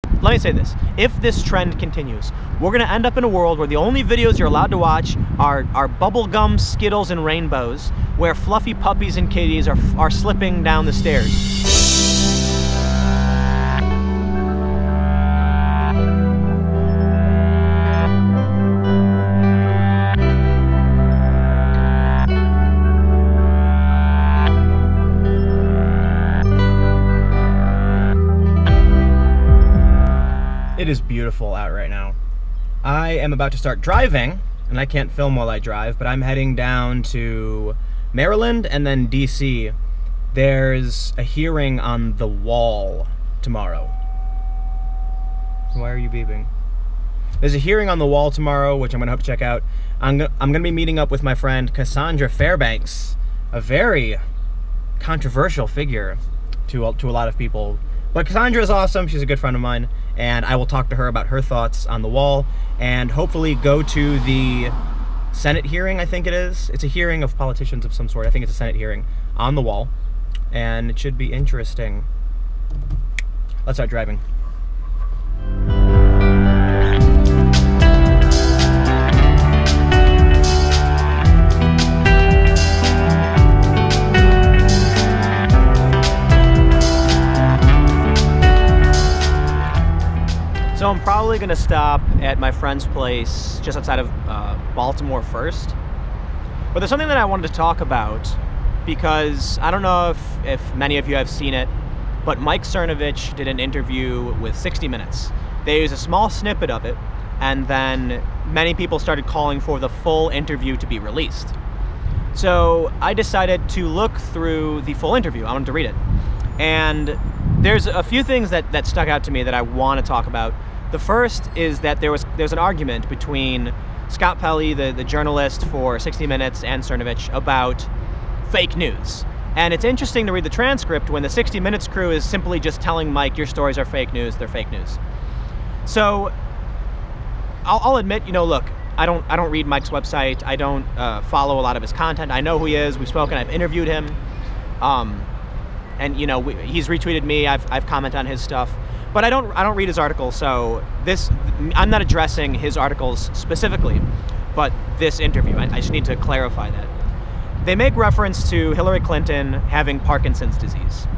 Let me say this. If this trend continues, we're going to end up in a world where the only videos you're allowed to watch are bubblegum, Skittles, and rainbows, where fluffy puppies and kitties are slipping down the stairs. It is beautiful out right now. I am about to start driving, and I can't film while I drive, but I'm heading down to Maryland and then DC. There's a hearing on The Wall tomorrow. Why are you beeping? There's a hearing on The Wall tomorrow, which I'm gonna hope to check out. I'm gonna be meeting up with my friend Cassandra Fairbanks, a very controversial figure to a lot of people. But Cassandra is awesome. She's a good friend of mine, and I will talk to her about her thoughts on The Wall and hopefully go to the Senate hearing, I think it is. It's a hearing of politicians of some sort. I think it's a Senate hearing on The Wall, and it should be interesting. Let's start driving. So I'm probably going to stop at my friend's place just outside of Baltimore first. But there's something that I wanted to talk about because I don't know if many of you have seen it, but Mike Cernovich did an interview with 60 Minutes. They used a small snippet of it, and then many people started calling for the full interview to be released. So I decided to look through the full interview. I wanted to read it. And there's a few things that stuck out to me that I want to talk about. The first is that there's an argument between Scott Pelley, the journalist for 60 Minutes, and Cernovich about fake news. And it's interesting to read the transcript when the 60 Minutes crew is simply just telling Mike, your stories are fake news, they're fake news. So I'll admit, look, I don't read Mike's website. I don't follow a lot of his content. I know who he is. We've spoken. I've interviewed him. And he's retweeted me. I've commented on his stuff, but I don't read his articles. So I'm not addressing his articles specifically, but this interview, I just need to clarify that. They make reference to Hillary Clinton having Parkinson's disease,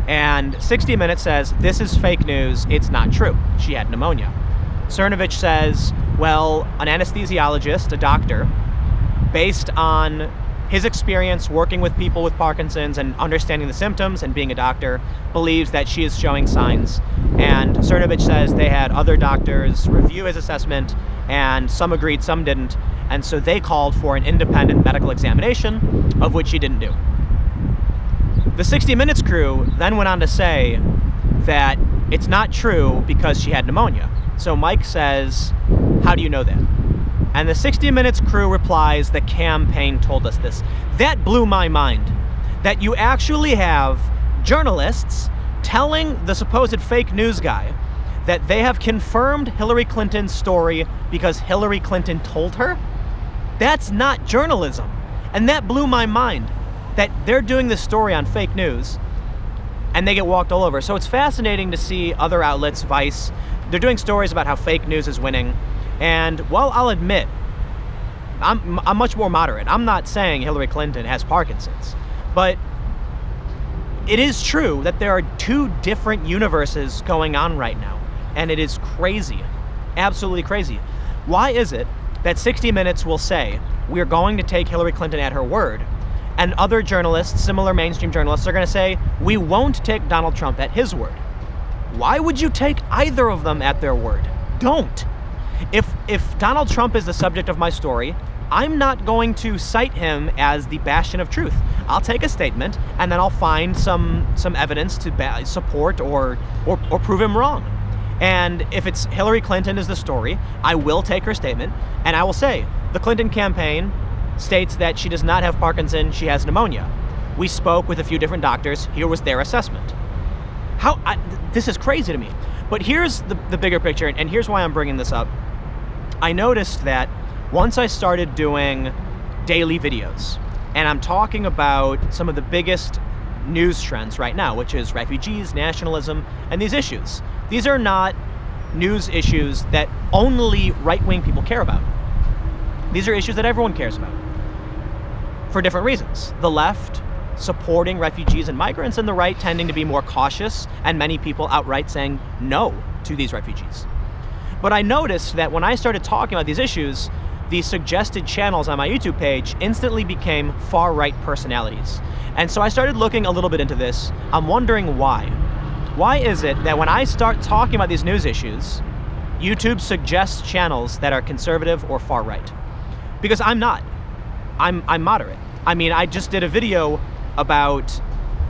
and 60 Minutes says this is fake news. It's not true. She had pneumonia. Cernovich says, well, an anesthesiologist, a doctor, based on his experience working with people with Parkinson's and understanding the symptoms and being a doctor, believes that she is showing signs. And Cernovich says they had other doctors review his assessment, and some agreed, some didn't. And so they called for an independent medical examination, of which he didn't do. The 60 Minutes crew then went on to say that it's not true because she had pneumonia. So Mike says, how do you know that? And the 60 Minutes crew replies, the campaign told us this. That blew my mind. That you actually have journalists telling the supposed fake news guy that they have confirmed Hillary Clinton's story because Hillary Clinton told her. That's not journalism. And that blew my mind, that they're doing this story on fake news and they get walked all over. So it's fascinating to see other outlets, Vice, they're doing stories about how fake news is winning. And while I'll admit, I'm much more moderate. I'm not saying Hillary Clinton has Parkinson's, but it is true that there are two different universes going on right now, and it is crazy, absolutely crazy. Why is it that 60 Minutes will say, we're going to take Hillary Clinton at her word, and other journalists, similar mainstream journalists, are going to say, we won't take Donald Trump at his word? Why would you take either of them at their word? Don't. If Donald Trump is the subject of my story, I'm not going to cite him as the bastion of truth. I'll take a statement and then I'll find some evidence to support or prove him wrong. And if it's Hillary Clinton is the story, I will take her statement and I will say the Clinton campaign states that she does not have Parkinson's, she has pneumonia. We spoke with a few different doctors. Here was their assessment. This is crazy to me. But here's the bigger picture, and here's why I'm bringing this up. I noticed that once I started doing daily videos, and I'm talking about some of the biggest news trends right now, which is refugees, nationalism, and these issues. These are not news issues that only right-wing people care about. These are issues that everyone cares about for different reasons. The left supporting refugees and migrants, and the right tending to be more cautious, and many people outright saying no to these refugees. But I noticed that when I started talking about these issues, the suggested channels on my YouTube page instantly became far-right personalities. And so I started looking a little bit into this. I'm wondering why. Why is it that when I start talking about these news issues, YouTube suggests channels that are conservative or far-right? Because I'm not. I'm moderate. I mean, I just did a video about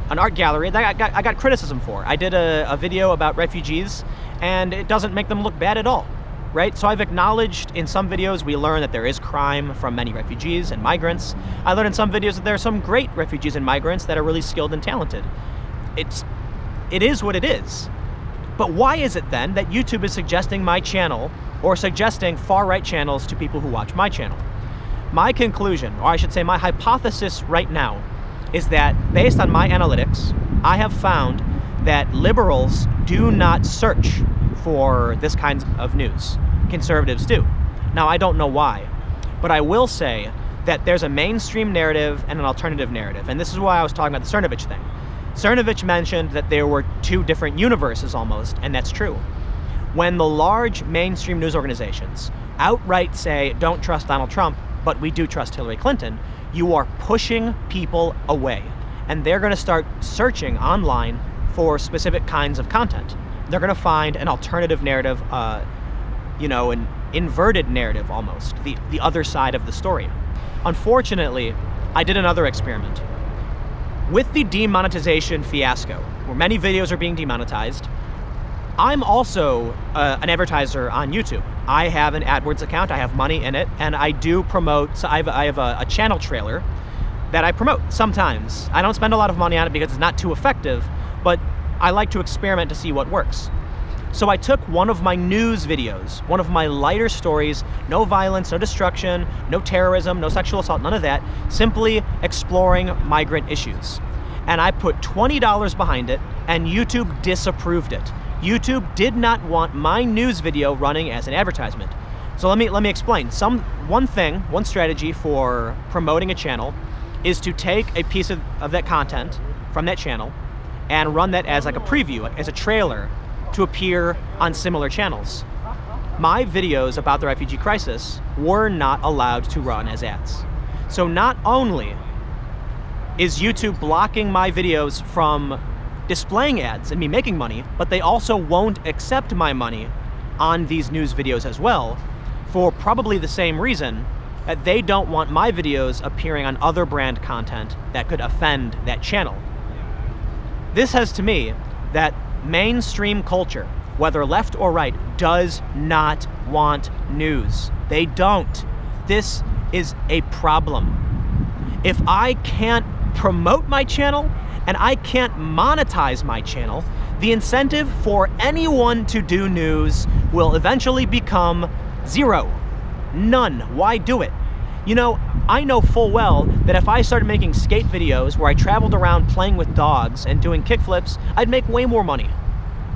an art gallery that I got criticism for. I did a video about refugees, and it doesn't make them look bad at all, right? So I've acknowledged in some videos we learn that there is crime from many refugees and migrants. I learned in some videos that there are some great refugees and migrants that are really skilled and talented. It is what it is. But why is it then that YouTube is suggesting my channel or suggesting far-right channels to people who watch my channel? My conclusion, or I should say my hypothesis right now, is that based on my analytics, I have found that liberals do not search for this kind of news. Conservatives do. Now, I don't know why, but I will say that there's a mainstream narrative and an alternative narrative, and this is why I was talking about the Cernovich thing. Cernovich mentioned that there were two different universes almost, and that's true. When the large mainstream news organizations outright say, don't trust Donald Trump, but we do trust Hillary Clinton, you are pushing people away. And they're gonna start searching online for specific kinds of content. They're gonna find an alternative narrative, an inverted narrative almost, the other side of the story. Unfortunately, I did another experiment. With the demonetization fiasco, where many videos are being demonetized, I'm also an advertiser on YouTube. I have an AdWords account, I have money in it, and I do promote, so I have a channel trailer that I promote sometimes. I don't spend a lot of money on it because it's not too effective, but I like to experiment to see what works. So I took one of my news videos, one of my lighter stories, no violence, no destruction, no terrorism, no sexual assault, none of that, simply exploring migrant issues. And I put $20 behind it, and YouTube disapproved it. YouTube did not want my news video running as an advertisement. So let me explain. One strategy for promoting a channel is to take a piece of that content from that channel and run that as like a preview, as a trailer to appear on similar channels. My videos about the refugee crisis were not allowed to run as ads. So not only is YouTube blocking my videos from displaying ads and me making money, but they also won't accept my money on these news videos as well, for probably the same reason that they don't want my videos appearing on other brand content that could offend that channel. This says to me that mainstream culture, whether left or right, does not want news. They don't. This is a problem. If I can't promote my channel and I can't monetize my channel, the incentive for anyone to do news will eventually become zero. None. Why do it? You know, I know full well that if I started making skate videos where I traveled around playing with dogs and doing kickflips, I'd make way more money.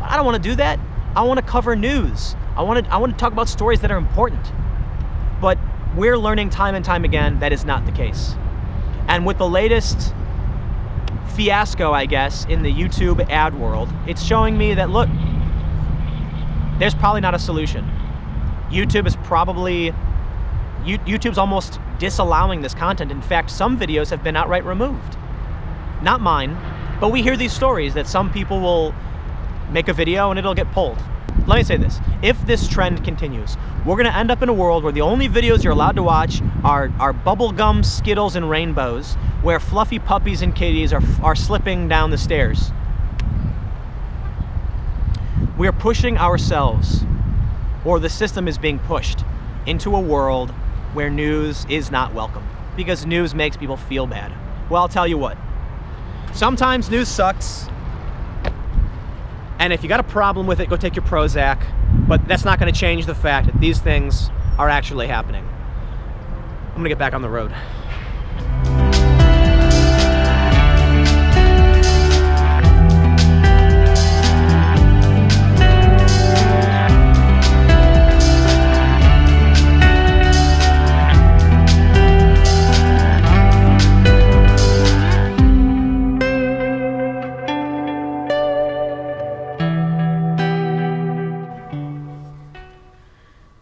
I don't want to do that. I want to cover news. I want to talk about stories that are important. But we're learning time and time again that is not the case. And with the latest fiasco, I guess, in the YouTube ad world, it's showing me that, look, there's probably not a solution. YouTube's almost disallowing this content. In fact, some videos have been outright removed. Not mine, but we hear these stories that some people will make a video and it'll get pulled. Let me say this, if this trend continues, we're gonna end up in a world where the only videos you're allowed to watch are bubblegum, Skittles, and rainbows, where fluffy puppies and kitties are slipping down the stairs. We're pushing ourselves, or the system is being pushed, into a world where news is not welcome, because news makes people feel bad. Well, I'll tell you what, sometimes news sucks, and if you got a problem with it, go take your Prozac, but that's not gonna change the fact that these things are actually happening. I'm gonna get back on the road.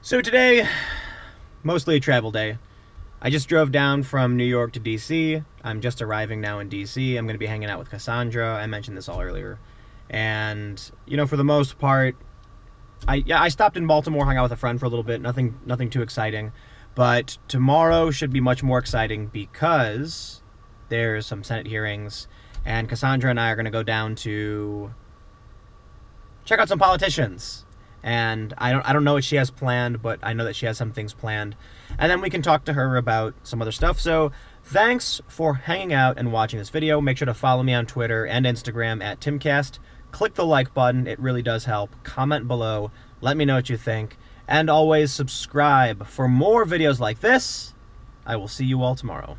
So today, mostly a travel day. I just drove down from New York to DC. I'm just arriving now in DC. I'm going to be hanging out with Cassandra. I mentioned this all earlier. And, you know, for the most part, I stopped in Baltimore, hung out with a friend for a little bit. Nothing too exciting. But tomorrow should be much more exciting because there's some Senate hearings, and Cassandra and I are going to go down to check out some politicians. And I don't know what she has planned, but I know that she has some things planned. And then we can talk to her about some other stuff. So thanks for hanging out and watching this video. Make sure to follow me on Twitter and Instagram at Timcast. Click the like button. It really does help. Comment below. Let me know what you think. And always subscribe for more videos like this. I will see you all tomorrow.